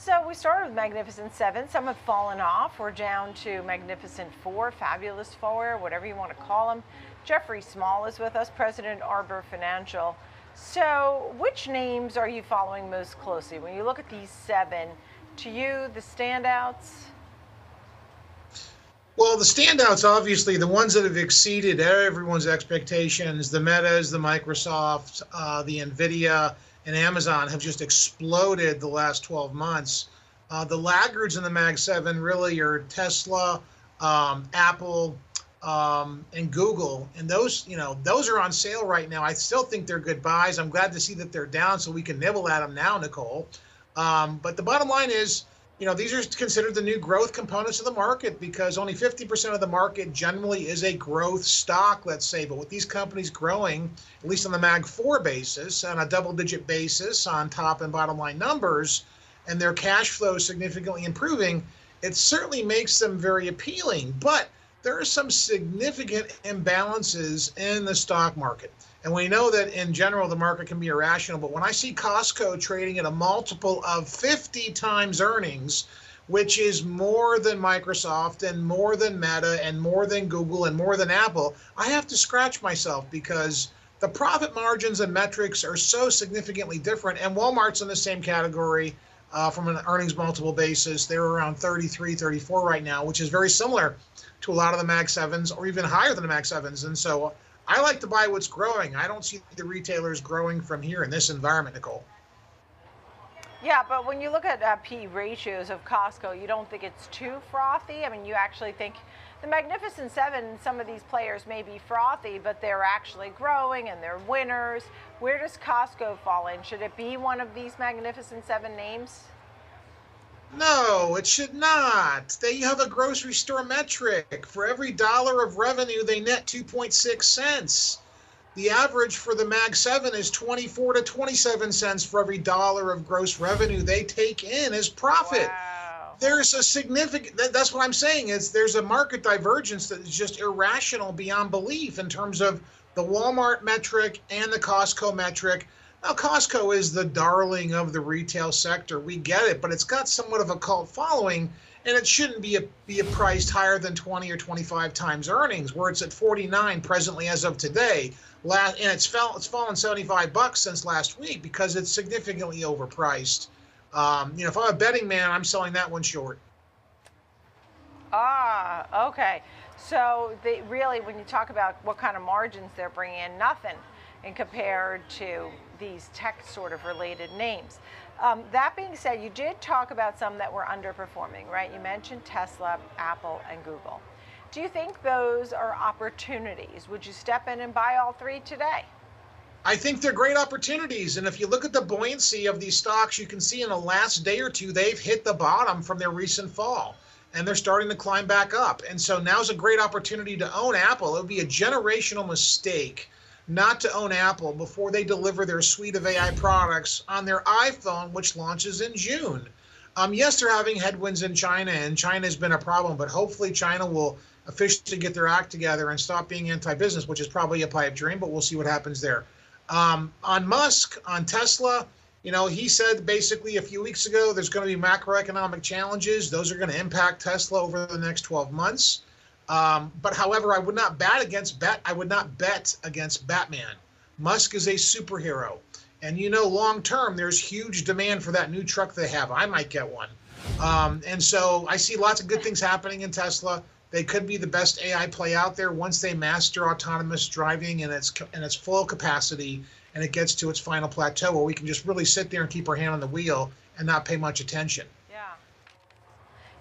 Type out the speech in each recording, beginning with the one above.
So we started with Magnificent Seven. Some have fallen off. We're down to Magnificent Four, Fabulous Four, whatever you want to call them. Jeffrey Small is with us, President Arbor Financial. So which names are you following most closely? When you look at these seven, to you, the standouts? Well, the standouts, obviously, the ones that have exceeded everyone's expectations, the Metas, the Microsoft, the NVIDIA, and Amazon have just exploded the last 12 months. The laggards in the Mag 7 really are Tesla, Apple, and Google. And those, those are on sale right now. I still think they're good buys. I'm glad to see that they're down so we can nibble at them now, Nicole. But the bottom line is, these are considered the new growth components of the market because only 50% of the market generally is a growth stock, let's say. But with these companies growing, at least on the Mag 4 basis, on a double-digit basis on top and bottom line numbers, and their cash flow significantly improving, it certainly makes them very appealing. But there are some significant imbalances in the stock market. And we know that in general, the market can be irrational. But when I see Costco trading at a multiple of 50 times earnings, which is more than Microsoft and more than Meta and more than Google and more than Apple, I have to scratch myself because the profit margins and metrics are so significantly different. And Walmart's in the same category from an earnings multiple basis. They're around 33, 34 right now, which is very similar to a lot of the Mag 7s or even higher than the Mag 7s. And so I like to buy what's growing. I don't see the retailers growing from here in this environment, Nicole. Yeah, but when you look at P ratios of Costco, you don't think it's too frothy? I mean, you actually think the Magnificent Seven, some of these players may be frothy, but they're actually growing and they're winners. Where does Costco fall in? Should it be one of these Magnificent Seven names? No, it should not. They have a grocery store metric. For every dollar of revenue, they net 2.6 cents. The average for the Mag 7 is 24 to 27 cents for every dollar of gross revenue they take in as profit. Wow. There's a significant, that's what I'm saying, is there's a market divergence that is just irrational beyond belief in terms of the Walmart metric and the Costco metric. Now, Costco is the darling of the retail sector. We get it, but it's got somewhat of a cult following, and it shouldn't be priced higher than 20 or 25 times earnings, where it's at 49 presently as of today. And it's fallen 75 bucks since last week because it's significantly overpriced. If I'm a betting man, I'm selling that one short. Ah, okay. So they really, when you talk about what kind of margins they're bringing in, nothing and compared to these tech sort of related names. That being said, you did talk about some that were underperforming, right? You mentioned Tesla, Apple, and Google. Do you think those are opportunities? Would you step in and buy all three today? I think they're great opportunities. And if you look at the buoyancy of these stocks, you can see in the last day or two, they've hit the bottom from their recent fall. And they're starting to climb back up. And so now's a great opportunity to own Apple. It would be a generational mistake not to own Apple before they deliver their suite of AI products on their iPhone, which launches in June. Yes, they're having headwinds in China, and China's been a problem, but hopefully China will officially get their act together and stop being anti-business, which is probably a pipe dream, but we'll see what happens there. On Musk, on Tesla, he said basically a few weeks ago there's going to be macroeconomic challenges. Those are going to impact Tesla over the next 12 months. But however, I would not bet against Batman. Musk is a superhero. And long term, there's huge demand for that new truck they have. I might get one. And so I see lots of good things happening in Tesla. They could be the best AI play out there once they master autonomous driving in its full capacity and it gets to its final plateau where we can just really sit there and keep our hand on the wheel and not pay much attention.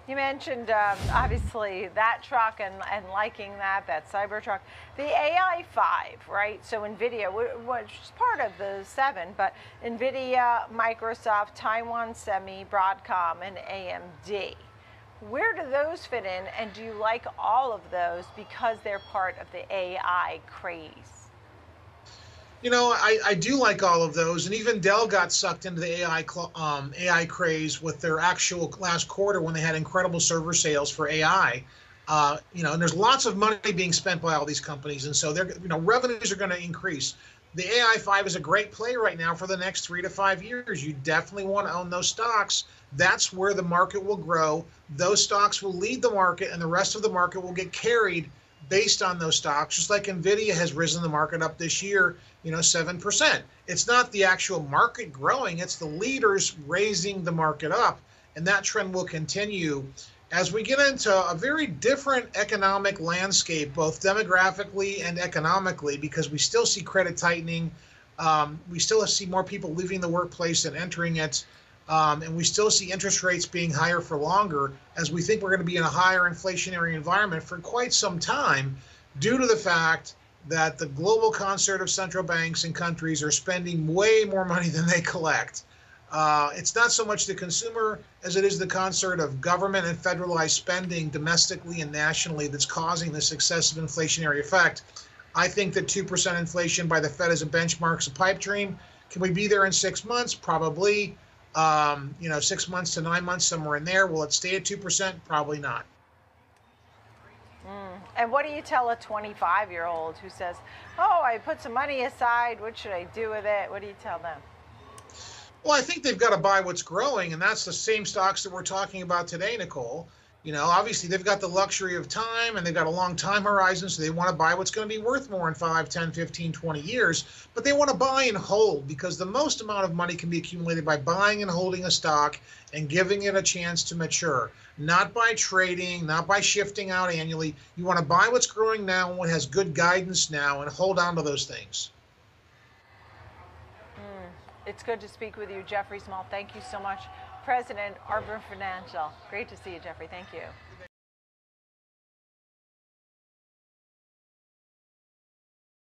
You mentioned, obviously, that truck and liking that Cybertruck. The AI 5, right? So NVIDIA, which is part of the 7, but NVIDIA, Microsoft, Taiwan Semi, Broadcom, and AMD. Where do those fit in, and do you like all of those because they're part of the AI craze? I do like all of those, and even Dell got sucked into the AI craze with their actual last quarter when they had incredible server sales for AI. And there's lots of money being spent by all these companies, and so their revenues are going to increase. the AI5 is a great play right now for the next 3 to 5 years. You definitely want to own those stocks. That's where the market will grow. Those stocks will lead the market, and the rest of the market will get carried based on those stocks. Just like Nvidia has risen the market up this year, 7%. It's not the actual market growing, it's the leaders raising the market up, and that trend will continue as we get into a very different economic landscape, both demographically and economically, because we still see credit tightening. We still see more people leaving the workplace and entering it. And we still see interest rates being higher for longer, as we think we're going to be in a higher inflationary environment for quite some time, due to the fact that the global concert of central banks and countries are spending way more money than they collect. It's not so much the consumer as it is the concert of government and federalized spending domestically and nationally that's causing this excessive inflationary effect. I think that 2% inflation by the Fed as a benchmark is a pipe dream. Can we be there in 6 months? Probably. 6 months to 9 months, somewhere in there. Will it stay at 2%? Probably not. And what do you tell a 25-year-old who says, oh, I put some money aside, what should I do with it? What do you tell them? Well, I think they've got to buy what's growing, and that's the same stocks that we're talking about today, Nicole. Obviously they've got the luxury of time and they've got a long time horizon, so they want to buy what's going to be worth more in 5, 10, 15, 20 years. But they want to buy and hold, because the most amount of money can be accumulated by buying and holding a stock and giving it a chance to mature. Not by trading, not by shifting out annually. You want to buy what's growing now and what has good guidance now and hold on to those things. It's good to speak with you, Jeffrey Small. Thank you so much. President, Arbor Financial. Great to see you, Jeffrey. Thank you.